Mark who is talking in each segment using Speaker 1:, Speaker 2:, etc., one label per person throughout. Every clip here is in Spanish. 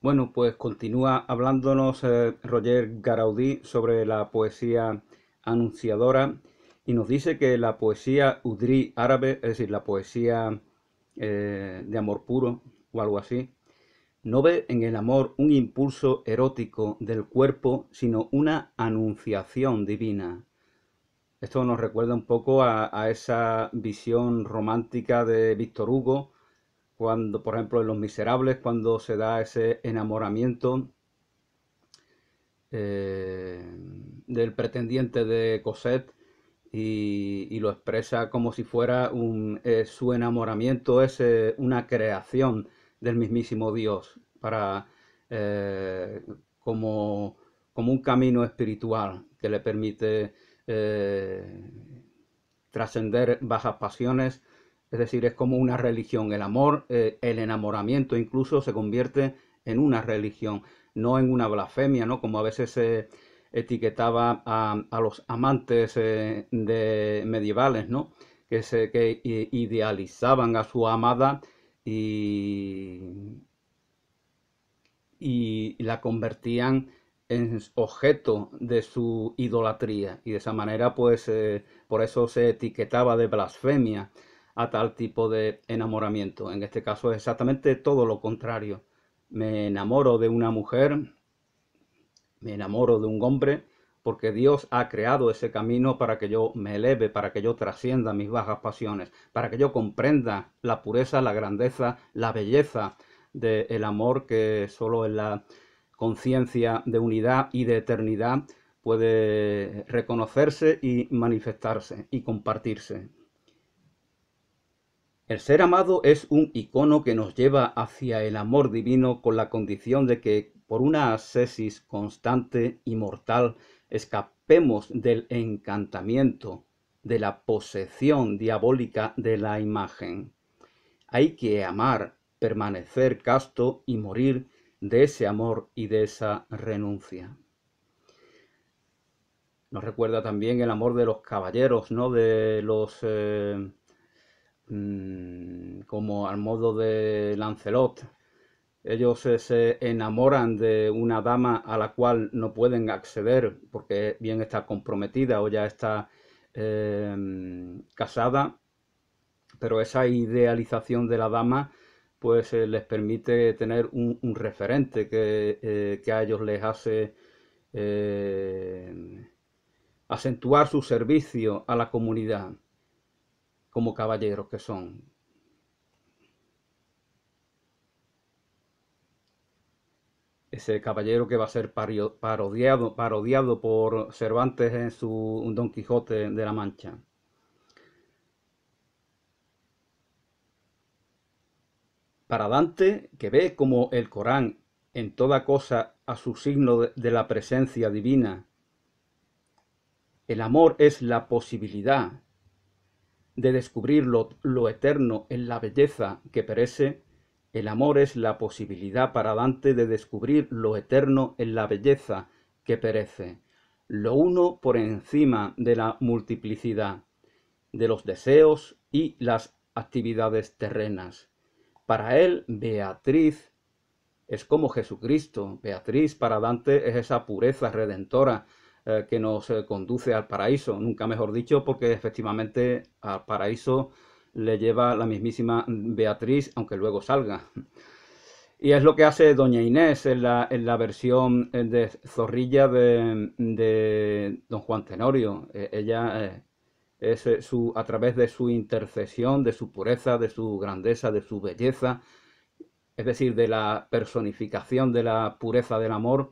Speaker 1: Bueno, pues continúa hablándonos Roger Garaudí sobre la poesía anunciadora y nos dice que la poesía udrí árabe, es decir, la poesía de amor puro o algo así, no ve en el amor un impulso erótico del cuerpo, sino una anunciación divina. Esto nos recuerda un poco a esa visión romántica de Víctor Hugo, cuando, por ejemplo, en Los Miserables, cuando se da ese enamoramiento eh, del pretendiente de Cosette y lo expresa como si fuera su enamoramiento es una creación del mismísimo Dios para eh, como, como un camino espiritual que le permite eh, trascender bajas pasiones, es decir, es como una religión. El amor, el enamoramiento incluso se convierte en una religión, no en una blasfemia, ¿no? Como a veces se etiquetaba a los amantes de medievales, ¿no? Que idealizaban a su amada y, y la convertían en objeto de su idolatría y de esa manera pues por eso se etiquetaba de blasfemia a tal tipo de enamoramiento. En este caso es exactamente todo lo contrario. Me enamoro de una mujer, me enamoro de un hombre porque Dios ha creado ese camino para que yo me eleve, para que yo trascienda mis bajas pasiones, para que yo comprenda la pureza, la grandeza, la belleza del amor que solo en la conciencia de unidad y de eternidad puede reconocerse y manifestarse y compartirse. El ser amado es un icono que nos lleva hacia el amor divino con la condición de que por una ascesis constante y mortal escapemos del encantamiento, de la posesión diabólica de la imagen. Hay que amar, permanecer casto y morir de ese amor y de esa renuncia. Nos recuerda también el amor de los caballeros, ¿no? De los como al modo de Lancelot. Ellos se enamoran de una dama a la cual no pueden acceder porque bien está comprometida o ya está casada, pero esa idealización de la dama pues les permite tener un referente que a ellos les hace eh, acentuar su servicio a la comunidad como caballeros que son. Ese caballero que va a ser parodiado por Cervantes en su Don Quijote de la Mancha. Para Dante, que ve como el Corán en toda cosa a su signo de la presencia divina, el amor es la posibilidad de descubrir lo eterno en la belleza que perece. El amor es la posibilidad para Dante de descubrir lo eterno en la belleza que perece, lo uno por encima de la multiplicidad de los deseos y las actividades terrenas. Para él, Beatriz es como Jesucristo. Beatriz para Dante es esa pureza redentora que nos conduce al paraíso, nunca mejor dicho, porque efectivamente al paraíso le lleva la mismísima Beatriz, aunque luego salga. Y es lo que hace Doña Inés en la versión de Zorrilla de Don Juan Tenorio. Ella es a través de su intercesión, de su pureza, de su grandeza, de su belleza, es decir, de la personificación de la pureza del amor,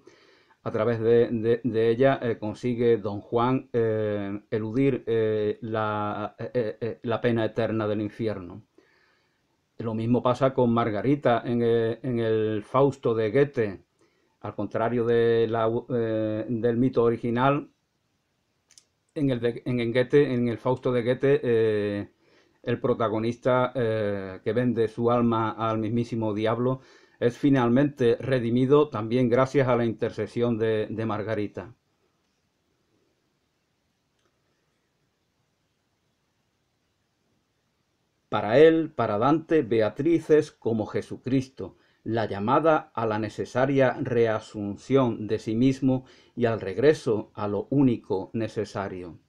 Speaker 1: a través de ella consigue Don Juan eludir la pena eterna del infierno. Lo mismo pasa con Margarita en el Fausto de Goethe. Al contrario del mito original, en Goethe, en el Fausto de Goethe, el protagonista que vende su alma al mismísimo diablo es finalmente redimido también gracias a la intercesión de Margarita. Para él, para Dante, Beatriz es como Jesucristo, la llamada a la necesaria reasunción de sí mismo y al regreso a lo único necesario.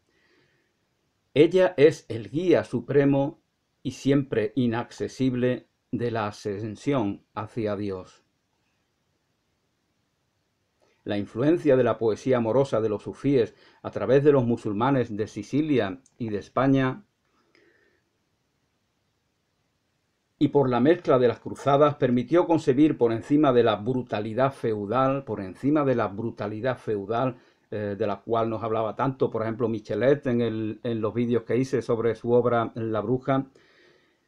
Speaker 1: Ella es el guía supremo y siempre inaccesible de la ascensión hacia Dios. La influencia de la poesía amorosa de los sufíes a través de los musulmanes de Sicilia y de España y por la mezcla de las cruzadas permitió concebir por encima de la brutalidad feudal, de la cual nos hablaba tanto, por ejemplo, Michelet en los vídeos que hice sobre su obra La Bruja.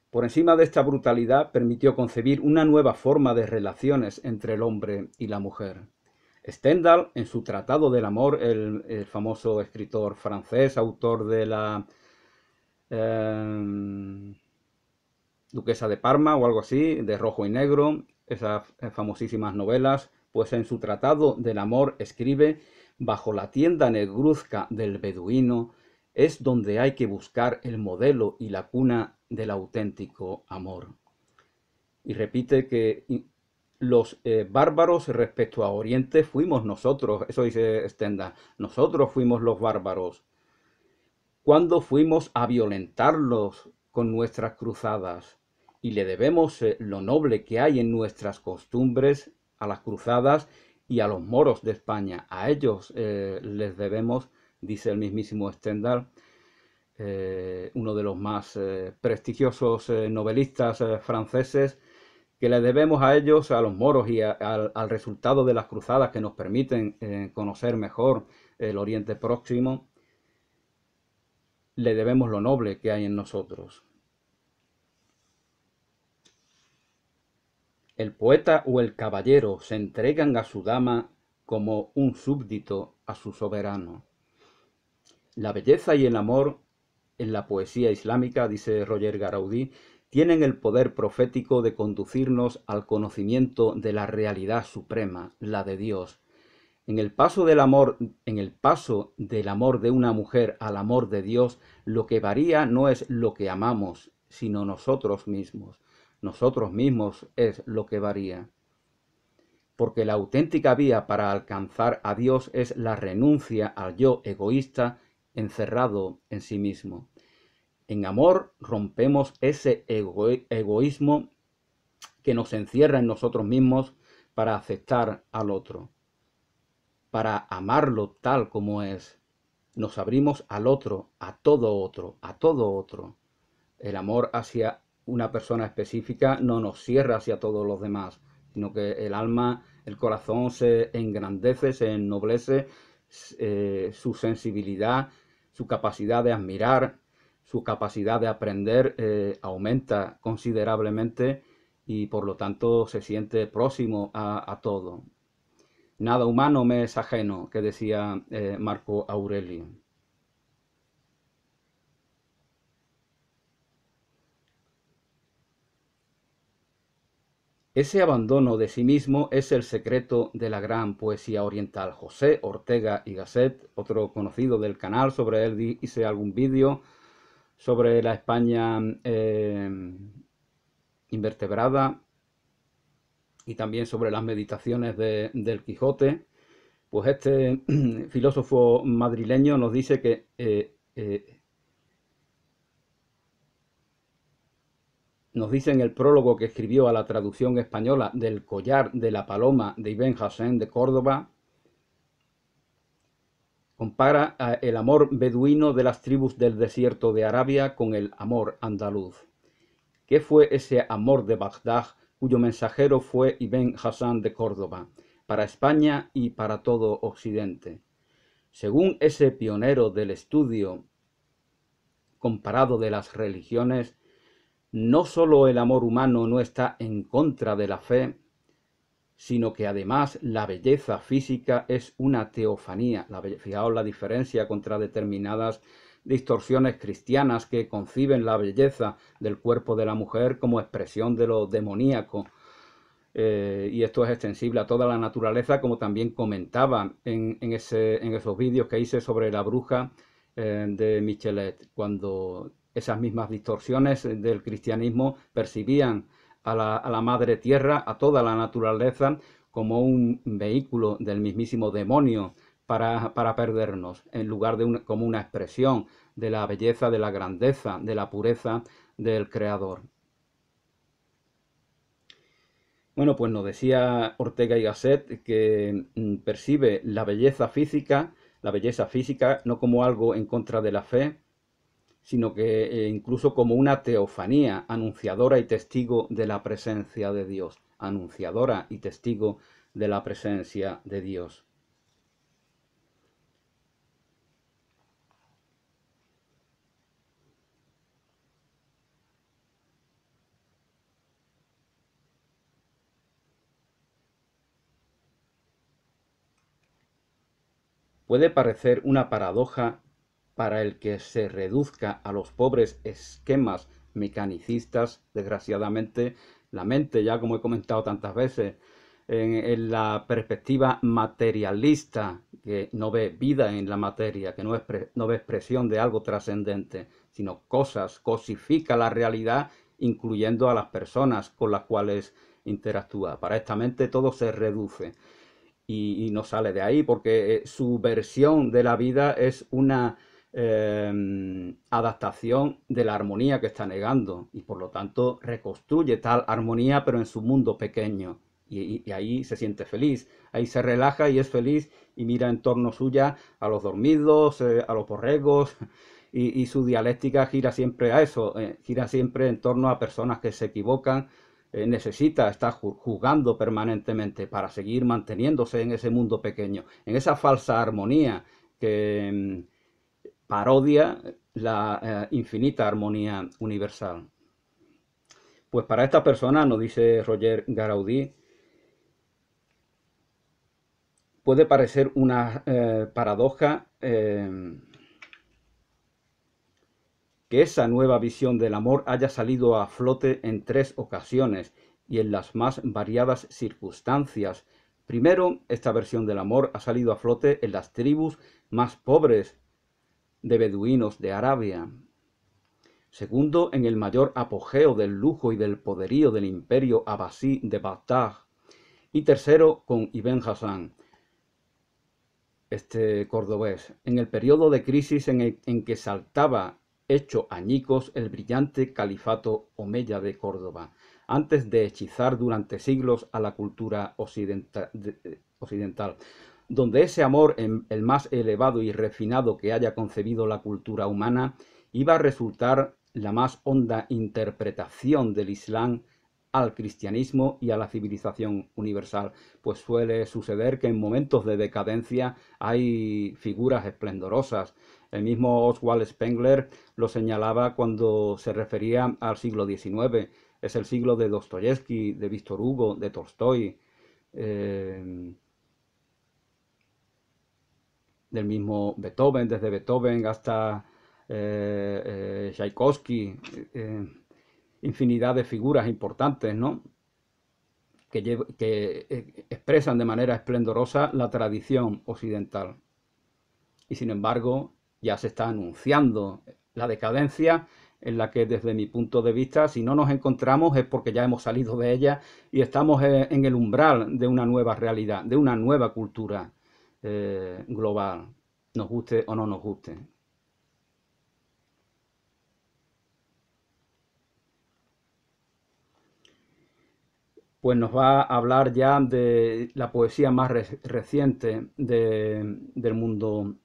Speaker 1: Por encima de esta brutalidad permitió concebir una nueva forma de relaciones entre el hombre y la mujer. Stendhal, en su Tratado del Amor, el famoso escritor francés, autor de la Duquesa de Parma o algo así, de Rojo y Negro, esas famosísimas novelas, pues en su Tratado del Amor escribe: bajo la tienda negruzca del beduino es donde hay que buscar el modelo y la cuna del auténtico amor. Y repite que los bárbaros respecto a Oriente fuimos nosotros, eso dice Stendhal, nosotros fuimos los bárbaros. Cuando fuimos a violentarlos con nuestras cruzadas, y le debemos lo noble que hay en nuestras costumbres a las cruzadas y a los moros de España. A ellos les debemos, dice el mismísimo Stendhal, uno de los más prestigiosos novelistas franceses, que le debemos a ellos, a los moros y al resultado de las cruzadas que nos permiten conocer mejor el Oriente Próximo, le debemos lo noble que hay en nosotros. El poeta o el caballero se entregan a su dama como un súbdito a su soberano. La belleza y el amor en la poesía islámica, dice Roger Garaudí, tienen el poder profético de conducirnos al conocimiento de la realidad suprema, la de Dios. En el paso del amor de una mujer al amor de Dios, lo que varía no es lo que amamos, sino nosotros mismos. Nosotros mismos es lo que varía. Porque la auténtica vía para alcanzar a Dios es la renuncia al yo egoísta encerrado en sí mismo. En amor rompemos ese egoísmo que nos encierra en nosotros mismos para aceptar al otro, para amarlo tal como es. Nos abrimos al otro, a todo otro, a todo otro. El amor hacia una persona específica no nos cierra hacia todos los demás, sino que el alma, el corazón se engrandece, se ennoblece, su sensibilidad, su capacidad de admirar, su capacidad de aprender aumenta considerablemente y por lo tanto se siente próximo a todo. Nada humano me es ajeno, que decía Marco Aurelio. Ese abandono de sí mismo es el secreto de la gran poesía oriental. José Ortega y Gasset, otro conocido del canal, sobre él hice algún vídeo sobre la España invertebrada y también sobre las meditaciones del Quijote. Pues este filósofo madrileño nos dice que nos dice en el prólogo que escribió a la traducción española del Collar de la Paloma de Ibn Hassán de Córdoba, compara el amor beduino de las tribus del desierto de Arabia con el amor andaluz. ¿Qué fue ese amor de Bagdad cuyo mensajero fue Ibn Hassán de Córdoba, para España y para todo Occidente? Según ese pionero del estudio comparado de las religiones, no sólo el amor humano no está en contra de la fe, sino que además la belleza física es una teofanía. Fijaos la diferencia contra determinadas distorsiones cristianas que conciben la belleza del cuerpo de la mujer como expresión de lo demoníaco. Y esto es extensible a toda la naturaleza, como también comentaba en esos vídeos que hice sobre La Bruja de Michelet, cuando esas mismas distorsiones del cristianismo percibían a la madre tierra, a toda la naturaleza, como un vehículo del mismísimo demonio para perdernos, en lugar de como una expresión de la belleza, de la grandeza, de la pureza del Creador. Bueno, pues nos decía Ortega y Gasset que percibe la belleza física no como algo en contra de la fe, sino que incluso como una teofanía, anunciadora y testigo de la presencia de Dios, anunciadora y testigo de la presencia de Dios. Puede parecer una paradoja para el que se reduzca a los pobres esquemas mecanicistas, desgraciadamente, la mente, ya como he comentado tantas veces, en la perspectiva materialista, que no ve vida en la materia, que no ve expresión de algo trascendente, sino cosas, cosifica la realidad, incluyendo a las personas con las cuales interactúa. Para esta mente todo se reduce y no sale de ahí porque su versión de la vida es una adaptación de la armonía que está negando y por lo tanto reconstruye tal armonía pero en su mundo pequeño y ahí se siente feliz, ahí se relaja y es feliz y mira en torno suya a los dormidos, a los borregos y su dialéctica gira siempre a eso, gira siempre en torno a personas que se equivocan, necesita estar juzgando permanentemente para seguir manteniéndose en ese mundo pequeño, en esa falsa armonía que parodia la infinita armonía universal. Pues para esta persona, nos dice Roger Garaudí, puede parecer una paradoja que esa nueva visión del amor haya salido a flote en 3 ocasiones y en las más variadas circunstancias. Primero, esta versión del amor ha salido a flote en las tribus más pobres de beduinos de Arabia. Segundo, en el mayor apogeo del lujo y del poderío del imperio abasí de Bagdad. Y tercero, con Ibn Hassan, este cordobés, en el periodo de crisis en que saltaba hecho añicos el brillante califato omeya de Córdoba, antes de hechizar durante siglos a la cultura occidental, donde ese amor, el más elevado y refinado que haya concebido la cultura humana, iba a resultar la más honda interpretación del Islam al cristianismo y a la civilización universal, pues suele suceder que en momentos de decadencia hay figuras esplendorosas. El mismo Oswald Spengler lo señalaba cuando se refería al siglo XIX. Es el siglo de Dostoyevsky, de Víctor Hugo, de Tolstoy, del mismo Beethoven, desde Beethoven hasta Tchaikovsky, infinidad de figuras importantes, ¿no? que expresan de manera esplendorosa la tradición occidental. Y sin embargo, ya se está anunciando la decadencia en la que desde mi punto de vista, si no nos encontramos es porque ya hemos salido de ella y estamos en el umbral de una nueva realidad, de una nueva cultura global, nos guste o no nos guste. Pues nos va a hablar ya de la poesía más reciente del mundo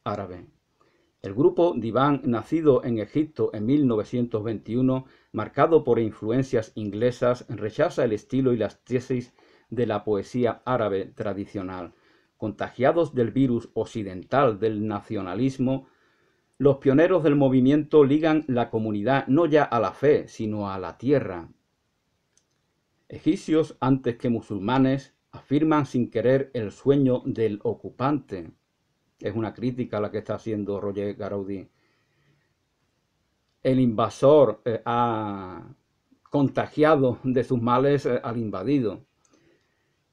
Speaker 1: árabe. El grupo Diván, nacido en Egipto en 1921, marcado por influencias inglesas, rechaza el estilo y las tesis de la poesía árabe tradicional. Contagiados del virus occidental del nacionalismo, los pioneros del movimiento ligan la comunidad no ya a la fe, sino a la tierra. Egipcios antes que musulmanes afirman sin querer el sueño del ocupante. Es una crítica a la que está haciendo Roger Garaudí. El invasor ha contagiado de sus males al invadido.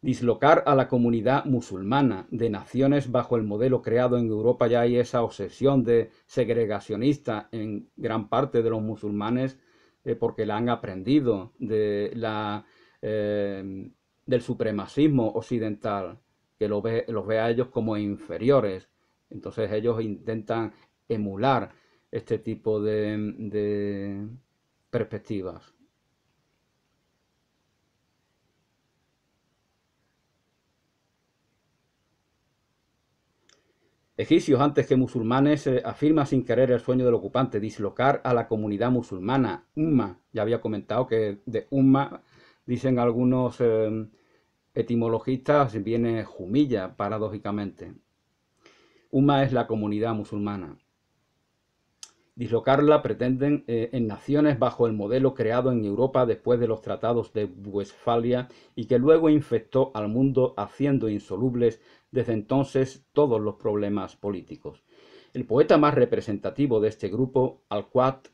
Speaker 1: Dislocar a la comunidad musulmana de naciones bajo el modelo creado en Europa, ya hay esa obsesión de segregacionista en gran parte de los musulmanes, porque la han aprendido del supremacismo occidental, que los ve a ellos como inferiores. Entonces ellos intentan emular este tipo de perspectivas. Egipcios antes que musulmanes afirma sin querer el sueño del ocupante, dislocar a la comunidad musulmana. Umma, ya había comentado que de Umma dicen algunos etimologistas, viene Jumilla, paradójicamente. Umma es la comunidad musulmana. Dislocarla pretenden en naciones bajo el modelo creado en Europa después de los tratados de Westfalia y que luego infectó al mundo haciendo insolubles desde entonces todos los problemas políticos. El poeta más representativo de este grupo, Al-Quat,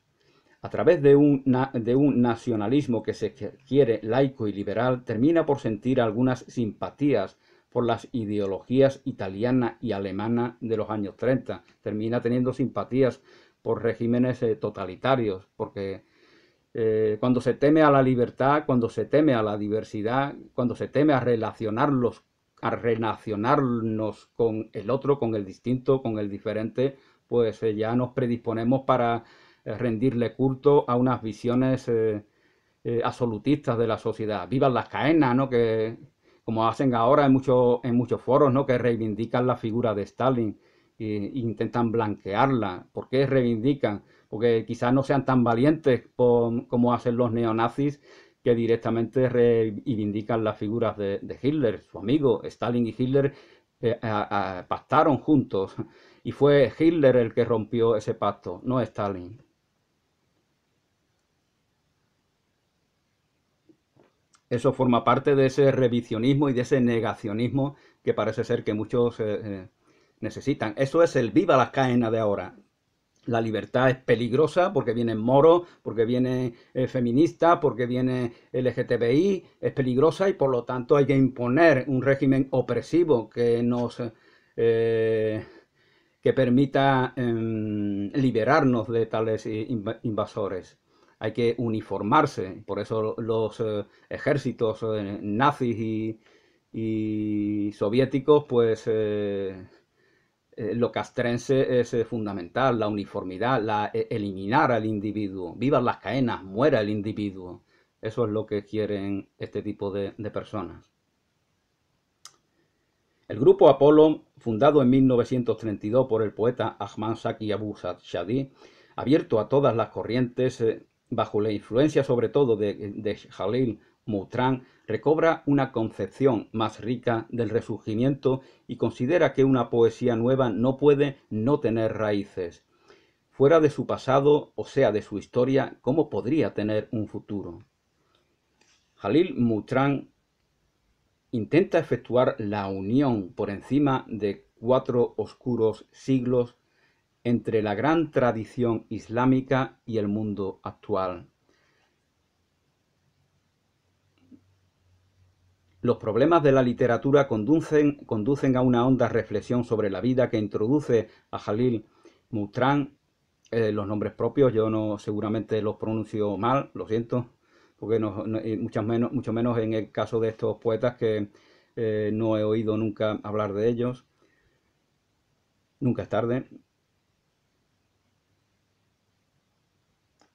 Speaker 1: a través de un nacionalismo que se quiere laico y liberal, termina por sentir algunas simpatías por las ideologías italiana y alemana de los años 30. Termina teniendo simpatías por regímenes totalitarios, porque cuando se teme a la libertad, cuando se teme a la diversidad, cuando se teme a relacionarnos con el otro, con el distinto, con el diferente, pues ya nos predisponemos para rendirle culto a unas visiones absolutistas de la sociedad. Vivan las caenas, ¿no? Que como hacen ahora en muchos foros, ¿no? Que reivindican la figura de Stalin e intentan blanquearla. ¿Por qué reivindican? Porque quizás no sean tan valientes como hacen los neonazis, que directamente reivindican las figuras de Hitler, su amigo. Stalin y Hitler pactaron juntos y fue Hitler el que rompió ese pacto, no Stalin. Eso forma parte de ese revisionismo y de ese negacionismo que parece ser que muchos necesitan. Eso es el viva las caenas de ahora. La libertad es peligrosa porque vienen moros, porque viene feminista, porque viene LGTBI, es peligrosa y por lo tanto hay que imponer un régimen opresivo que nos que permita liberarnos de tales invasores. Hay que uniformarse, por eso los ejércitos nazis y soviéticos, pues lo castrense es fundamental, la uniformidad, eliminar al individuo. Vivan las caenas, muera el individuo. Eso es lo que quieren este tipo de personas. El grupo Apolo, fundado en 1932 por el poeta Ahmad Zaki Abu Shadi, abierto a todas las corrientes, bajo la influencia sobre todo de Jalil Moutran, recobra una concepción más rica del resurgimiento y considera que una poesía nueva no puede no tener raíces. Fuera de su pasado, o sea, de su historia, ¿cómo podría tener un futuro? Jalil Moutran intenta efectuar la unión por encima de 4 oscuros siglos entre la gran tradición islámica y el mundo actual. Los problemas de la literatura conducen a una honda reflexión sobre la vida que introduce a Jalil Moutran. Los nombres propios yo no seguramente los pronuncio mal, lo siento, porque mucho menos en el caso de estos poetas que no he oído nunca hablar de ellos. Nunca es tarde.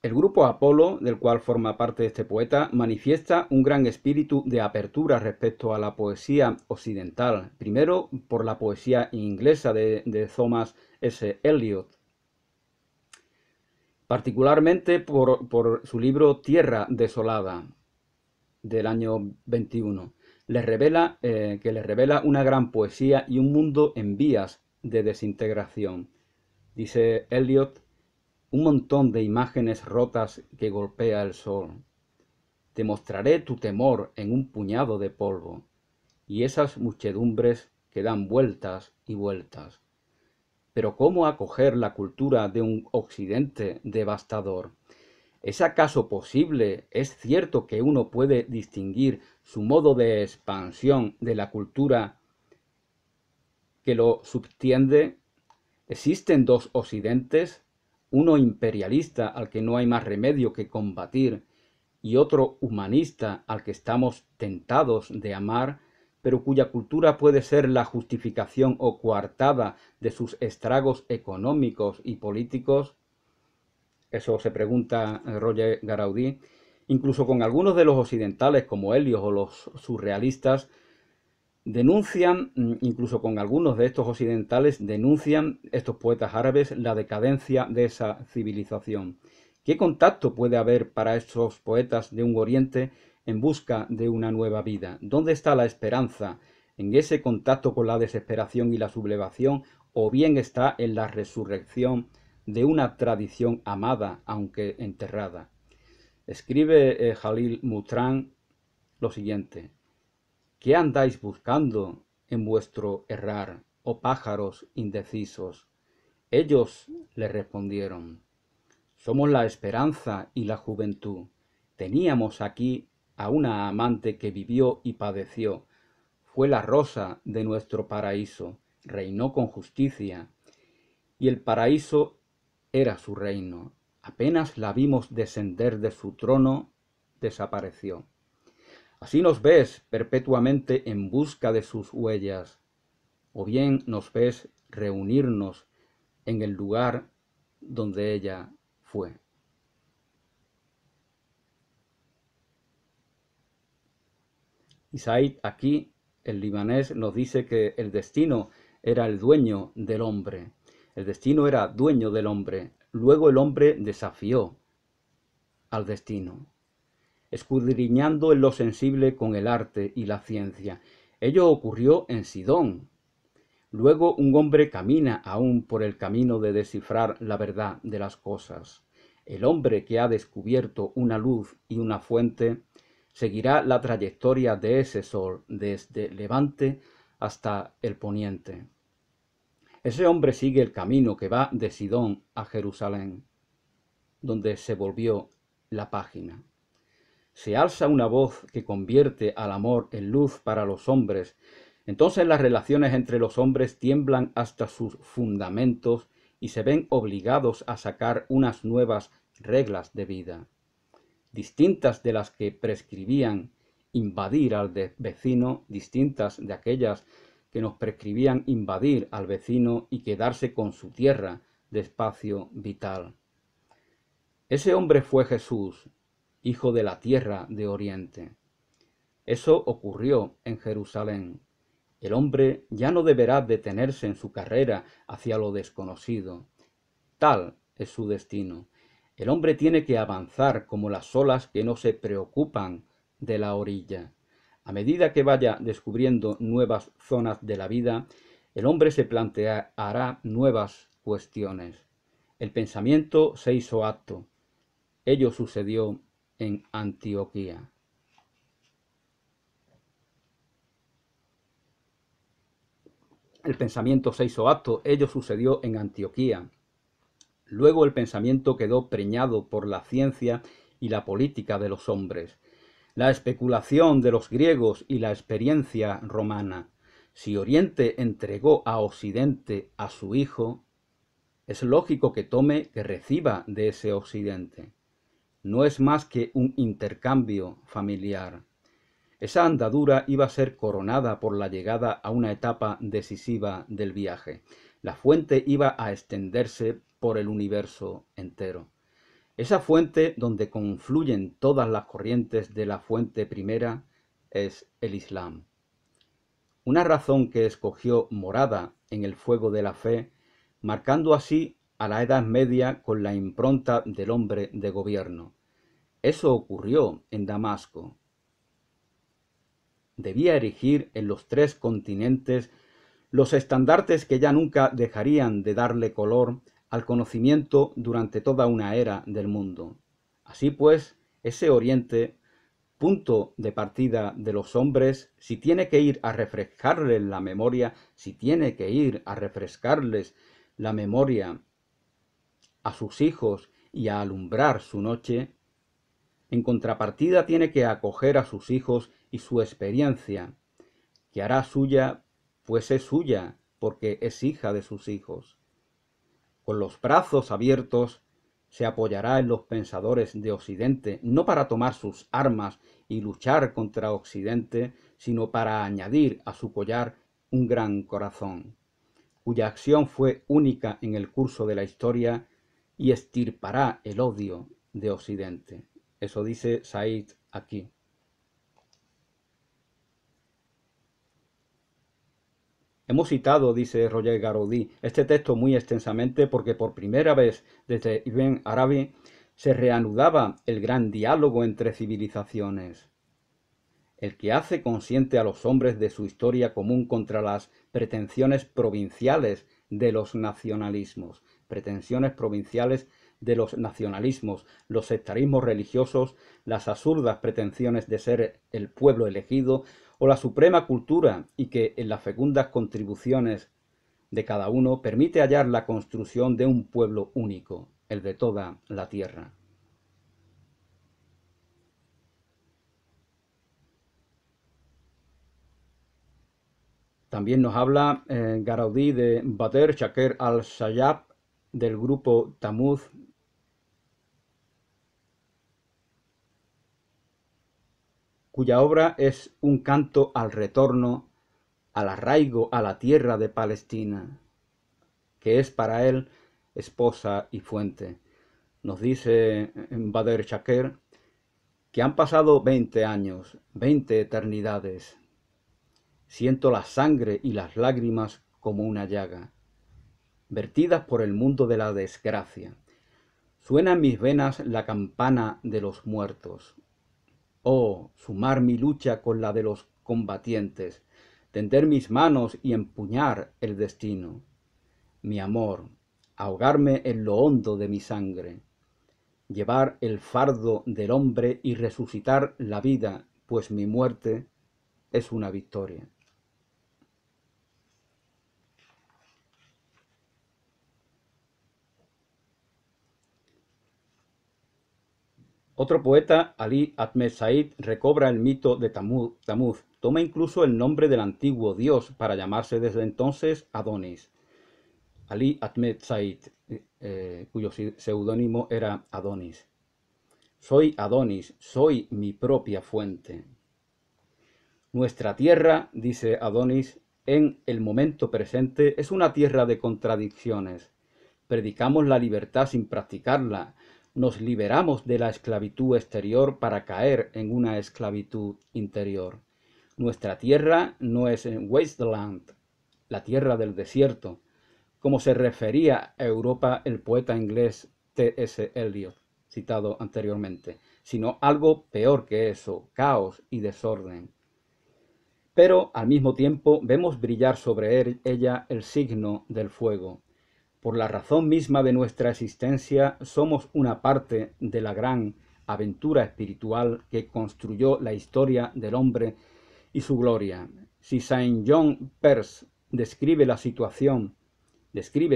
Speaker 1: El grupo Apolo, del cual forma parte este poeta, manifiesta un gran espíritu de apertura respecto a la poesía occidental, primero por la poesía inglesa de Thomas S. Eliot, particularmente por su libro Tierra desolada, del año 21. Que les revela una gran poesía y un mundo en vías de desintegración. Dice Eliot: un montón de imágenes rotas que golpea el sol. Te mostraré tu temor en un puñado de polvo, y esas muchedumbres que dan vueltas y vueltas. Pero ¿cómo acoger la cultura de un occidente devastador? ¿Es acaso posible, es cierto que uno puede distinguir su modo de expansión de la cultura que lo subtiende? ¿Existen dos occidentes, uno imperialista al que no hay más remedio que combatir, y otro humanista al que estamos tentados de amar, pero cuya cultura puede ser la justificación o coartada de sus estragos económicos y políticos? Eso se pregunta Roger Garaudí. Incluso con algunos de los occidentales como Helios o los surrealistas denuncian, incluso con algunos de estos occidentales, denuncian estos poetas árabes la decadencia de esa civilización. ¿Qué contacto puede haber para estos poetas de un Oriente en busca de una nueva vida? ¿Dónde está la esperanza? ¿En ese contacto con la desesperación y la sublevación? ¿O bien está en la resurrección de una tradición amada, aunque enterrada? Escribe Jalil Mutran lo siguiente: ¿qué andáis buscando en vuestro errar, oh pájaros indecisos? Ellos le respondieron: somos la esperanza y la juventud. Teníamos aquí a una amante que vivió y padeció. Fue la rosa de nuestro paraíso, reinó con justicia, y el paraíso era su reino. Apenas la vimos descender de su trono, desapareció. Así nos ves perpetuamente en busca de sus huellas, o bien nos ves reunirnos en el lugar donde ella fue. Y Said aquí, el libanés, nos dice que el destino era el dueño del hombre. El destino era dueño del hombre. Luego el hombre desafió al destino, escudriñando en lo sensible con el arte y la ciencia. Ello ocurrió en Sidón. Luego un hombre camina aún por el camino de descifrar la verdad de las cosas. El hombre que ha descubierto una luz y una fuente seguirá la trayectoria de ese sol desde Levante hasta el poniente. Ese hombre sigue el camino que va de Sidón a Jerusalén, donde se volvió la página. Se alza una voz que convierte al amor en luz para los hombres. Entonces las relaciones entre los hombres tiemblan hasta sus fundamentos y se ven obligados a sacar unas nuevas reglas de vida, distintas de las que prescribían invadir al vecino, distintas de aquellas que nos prescribían invadir al vecino y quedarse con su tierra de espacio vital. Ese hombre fue Jesús, hijo de la tierra de Oriente. Eso ocurrió en Jerusalén. El hombre ya no deberá detenerse en su carrera hacia lo desconocido. Tal es su destino. El hombre tiene que avanzar como las olas que no se preocupan de la orilla. A medida que vaya descubriendo nuevas zonas de la vida, el hombre se planteará nuevas cuestiones. El pensamiento se hizo acto. Ello sucedió en Antioquía. El pensamiento se hizo acto, ello sucedió en Antioquía. Luego el pensamiento quedó preñado por la ciencia y la política de los hombres, la especulación de los griegos y la experiencia romana. Si Oriente entregó a Occidente a su hijo, es lógico que tome, que reciba de ese Occidente. No es más que un intercambio familiar. Esa andadura iba a ser coronada por la llegada a una etapa decisiva del viaje. La fuente iba a extenderse por el universo entero. Esa fuente donde confluyen todas las corrientes de la fuente primera es el Islam. Una razón que escogió morada en el fuego de la fe, marcando así a la Edad Media con la impronta del hombre de gobierno. Eso ocurrió en Damasco. Debía erigir en los 3 continentes los estandartes que ya nunca dejarían de darle color al conocimiento durante toda una era del mundo. Así pues, ese Oriente, punto de partida de los hombres, si tiene que ir a refrescarles la memoria, si tiene que ir a refrescarles la memoria a sus hijos y a alumbrar su noche, en contrapartida tiene que acoger a sus hijos y su experiencia, que hará suya, pues es suya, porque es hija de sus hijos. Con los brazos abiertos se apoyará en los pensadores de Occidente, no para tomar sus armas y luchar contra Occidente, sino para añadir a su collar un gran corazón, cuya acción fue única en el curso de la historia y extirpará el odio de Occidente. Eso dice Said aquí. Hemos citado, dice Roger Garaudy, este texto muy extensamente porque por primera vez desde Ibn Arabi se reanudaba el gran diálogo entre civilizaciones, el que hace consciente a los hombres de su historia común contra las pretensiones provinciales de los nacionalismos, los sectarismos religiosos, las absurdas pretensiones de ser el pueblo elegido o la suprema cultura, y que en las fecundas contribuciones de cada uno permite hallar la construcción de un pueblo único, el de toda la tierra. También nos habla Garaudy de Badr Shaker al-Shayab del grupo Tamuz, cuya obra es un canto al retorno, al arraigo a la tierra de Palestina, que es para él esposa y fuente. Nos dice Badr Shaker que han pasado 20 años, 20 eternidades. Siento la sangre y las lágrimas como una llaga, vertidas por el mundo de la desgracia. Suena en mis venas la campana de los muertos. Oh, sumar mi lucha con la de los combatientes, tender mis manos y empuñar el destino. Mi amor, ahogarme en lo hondo de mi sangre, llevar el fardo del hombre y resucitar la vida, pues mi muerte es una victoria. Otro poeta, Ali Ahmed Said, recobra el mito de Tamuz. Toma incluso el nombre del antiguo dios para llamarse desde entonces Adonis. Ali Ahmed Said, cuyo seudónimo era Adonis. Soy Adonis, soy mi propia fuente. Nuestra tierra, dice Adonis, en el momento presente es una tierra de contradicciones. Predicamos la libertad sin practicarla. Nos liberamos de la esclavitud exterior para caer en una esclavitud interior. Nuestra tierra no es wasteland, la tierra del desierto, como se refería a Europa el poeta inglés T.S. Eliot, citado anteriormente, sino algo peor que eso, caos y desorden. Pero al mismo tiempo vemos brillar sobre ella el signo del fuego. Por la razón misma de nuestra existencia, somos una parte de la gran aventura espiritual que construyó la historia del hombre y su gloria. Si Saint John Peirce describe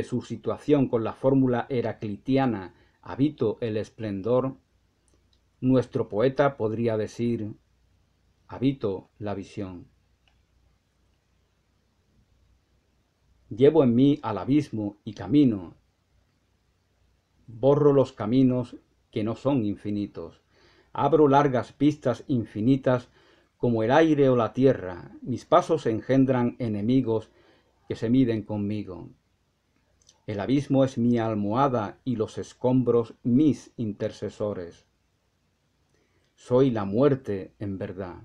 Speaker 1: su situación con la fórmula heraclitiana habito el esplendor, nuestro poeta podría decir habito la visión. Llevo en mí al abismo y camino. Borro los caminos que no son infinitos. Abro largas pistas infinitas como el aire o la tierra. Mis pasos engendran enemigos que se miden conmigo. El abismo es mi almohada y los escombros mis intercesores. Soy la muerte en verdad.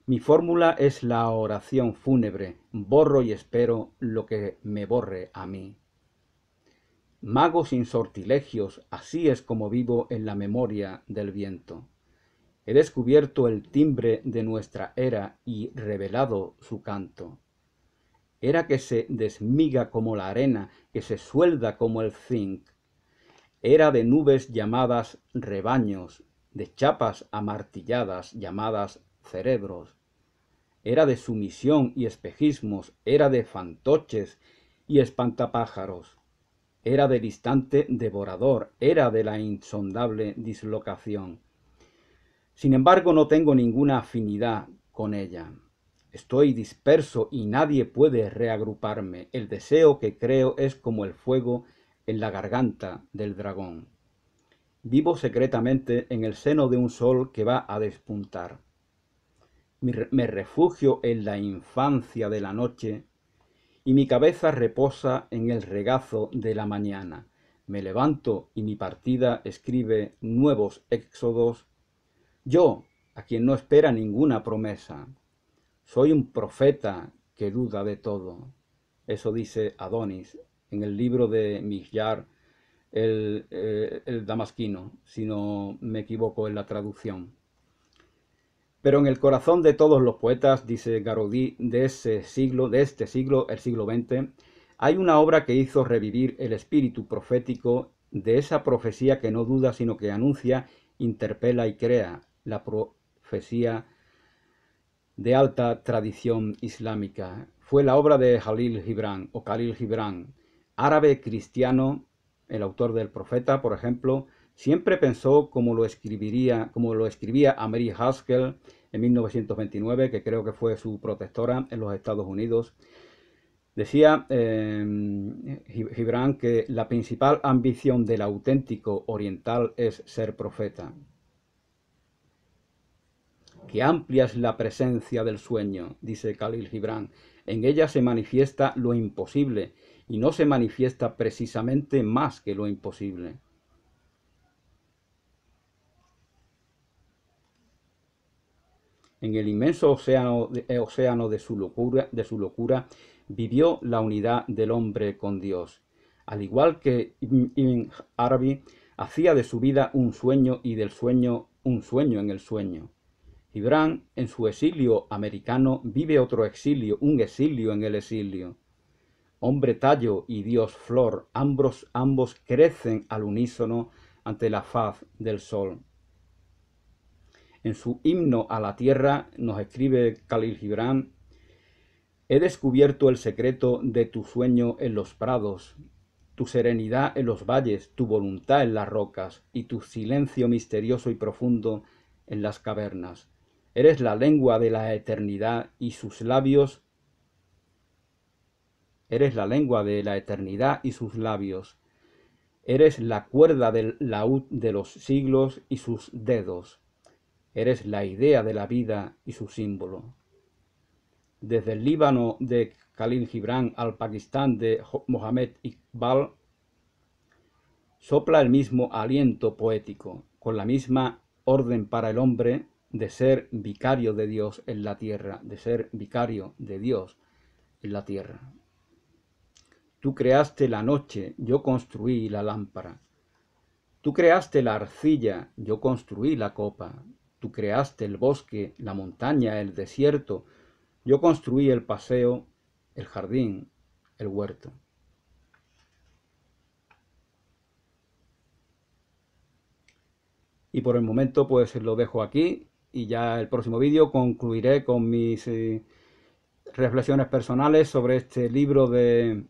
Speaker 1: Mi fórmula es la oración fúnebre, borro y espero lo que me borre a mí. Mago sin sortilegios, así es como vivo en la memoria del viento. He descubierto el timbre de nuestra era y revelado su canto. Era que se desmiga como la arena, que se suelda como el zinc. Era de nubes llamadas rebaños, de chapas amartilladas llamadas cerebros. Era de sumisión y espejismos, era de fantoches y espantapájaros. Era del instante devorador, era de la insondable dislocación. Sin embargo, no tengo ninguna afinidad con ella. Estoy disperso y nadie puede reagruparme. El deseo que creo es como el fuego en la garganta del dragón. Vivo secretamente en el seno de un sol que va a despuntar. Me refugio en la infancia de la noche y mi cabeza reposa en el regazo de la mañana. Me levanto y mi partida escribe nuevos éxodos. Yo, a quien no espera ninguna promesa, soy un profeta que duda de todo. Eso dice Adonis en el libro de Mishjar, el damasquino, si no me equivoco en la traducción. Pero en el corazón de todos los poetas, dice Gaudí, de este siglo, el siglo XX, hay una obra que hizo revivir el espíritu profético de esa profecía que no duda, sino que anuncia, interpela y crea, la profecía de alta tradición islámica. Fue la obra de Khalil Gibran, árabe cristiano, el autor del Profeta, por ejemplo. Siempre pensó como lo escribía Mary Haskell en 1929, que creo que fue su protectora en los Estados Unidos. Decía Gibran que la principal ambición del auténtico oriental es ser profeta. Que amplia es la presencia del sueño, dice Khalil Gibran. En ella se manifiesta lo imposible y no se manifiesta precisamente más que lo imposible. En el inmenso océano de su locura vivió la unidad del hombre con Dios. Al igual que Ibn Arabi, hacía de su vida un sueño y del sueño un sueño en el sueño. Gibran, en su exilio americano, vive otro exilio, un exilio en el exilio. Hombre tallo y Dios flor, ambos crecen al unísono ante la faz del sol. En su himno a la tierra nos escribe Khalil Gibran: he descubierto el secreto de tu sueño en los prados, tu serenidad en los valles, tu voluntad en las rocas y tu silencio misterioso y profundo en las cavernas. Eres la lengua de la eternidad y sus labios. Eres la lengua de la eternidad y sus labios. Eres la cuerda del laúd de los siglos y sus dedos. Eres la idea de la vida y su símbolo. Desde el Líbano de Khalil Gibran al Pakistán de Mohammed Iqbal, sopla el mismo aliento poético, con la misma orden para el hombre de ser vicario de Dios en la tierra, de ser vicario de Dios en la tierra. Tú creaste la noche, yo construí la lámpara. Tú creaste la arcilla, yo construí la copa. Tú creaste el bosque, la montaña, el desierto. Yo construí el paseo, el jardín, el huerto. Y por el momento pues lo dejo aquí y ya el próximo vídeo concluiré con mis reflexiones personales sobre este libro de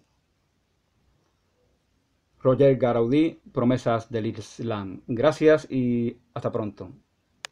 Speaker 1: Roger Gaudí, Promesas del Islam. Gracias y hasta pronto.